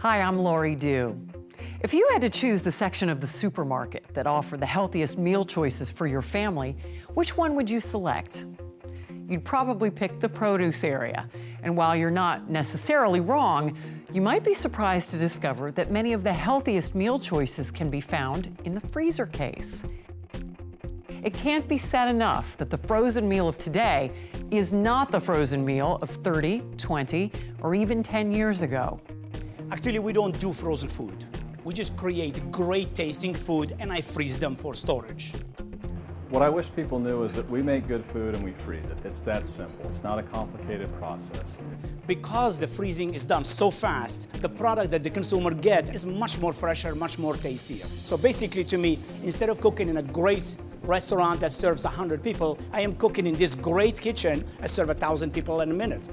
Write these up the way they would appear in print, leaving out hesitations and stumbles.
Hi, I'm Lori Dew. If you had to choose the section of the supermarket that offered the healthiest meal choices for your family, which one would you select? You'd probably pick the produce area. And while you're not necessarily wrong, you might be surprised to discover that many of the healthiest meal choices can be found in the freezer case. It can't be said enough that the frozen meal of today is not the frozen meal of 30, 20, or even 10 years ago. Actually, we don't do frozen food. We just create great tasting food and I freeze them for storage. What I wish people knew is that we make good food and we freeze it. It's that simple. It's not a complicated process. Because the freezing is done so fast, the product that the consumer gets is much more fresher, much more tastier. So basically to me, instead of cooking in a great restaurant that serves 100 people, I am cooking in this great kitchen I serve 1,000 people in a minute.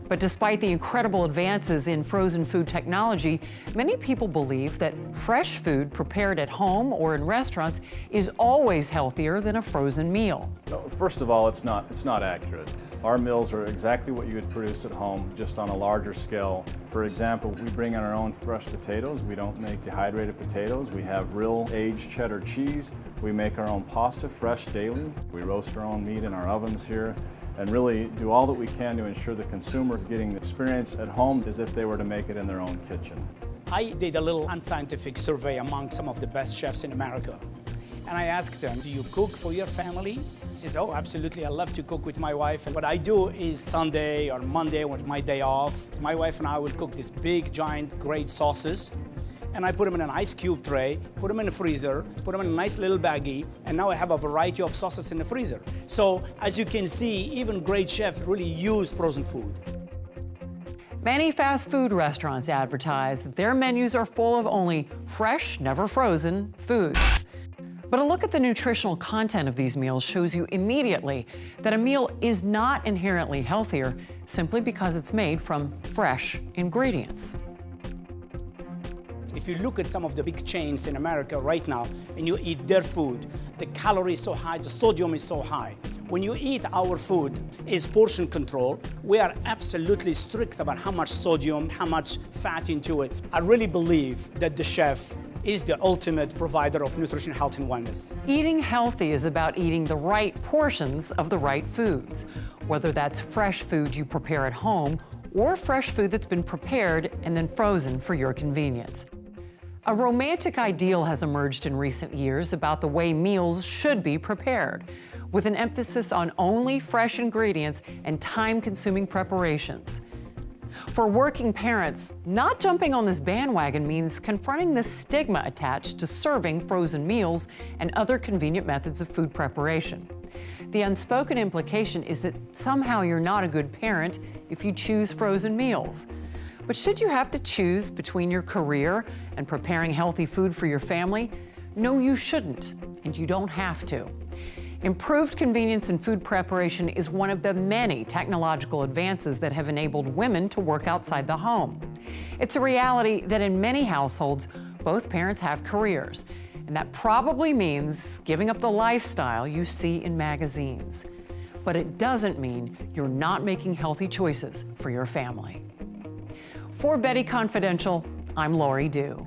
But despite the incredible advances in frozen food technology, many people believe that fresh food prepared at home or in restaurants is always healthier than a frozen meal. First of all, it's not accurate. Our meals are exactly what you would produce at home, just on a larger scale. For example, we bring in our own fresh potatoes. We don't make dehydrated potatoes. We have real aged cheddar cheese. We make our own pasta fresh daily. We roast our own meat in our ovens here, and really do all that we can to ensure the consumer is getting the experience at home as if they were to make it in their own kitchen. I did a little unscientific survey among some of the best chefs in America. And I asked them, do you cook for your family? He says, oh, absolutely, I love to cook with my wife. And what I do is Sunday or Monday, when my day off, my wife and I will cook these big, giant, great sauces. And I put them in an ice cube tray, put them in the freezer, put them in a nice little baggie, and now I have a variety of sauces in the freezer. So as you can see, even great chefs really use frozen food. Many fast food restaurants advertise that their menus are full of only fresh, never frozen foods. But a look at the nutritional content of these meals shows you immediately that a meal is not inherently healthier simply because it's made from fresh ingredients. If you look at some of the big chains in America right now and you eat their food, the calorie is so high, the sodium is so high. When you eat our food, is portion control. We are absolutely strict about how much sodium, how much fat into it. I really believe that the chef is the ultimate provider of nutrition, health, and wellness. Eating healthy is about eating the right portions of the right foods, whether that's fresh food you prepare at home or fresh food that's been prepared and then frozen for your convenience. A romantic ideal has emerged in recent years about the way meals should be prepared, with an emphasis on only fresh ingredients and time-consuming preparations. For working parents, not jumping on this bandwagon means confronting the stigma attached to serving frozen meals and other convenient methods of food preparation. The unspoken implication is that somehow you're not a good parent if you choose frozen meals. But should you have to choose between your career and preparing healthy food for your family? No, you shouldn't, and you don't have to. Improved convenience in food preparation is one of the many technological advances that have enabled women to work outside the home. It's a reality that in many households, both parents have careers, and that probably means giving up the lifestyle you see in magazines. But it doesn't mean you're not making healthy choices for your family. For Betty Confidential, I'm Lori Dew.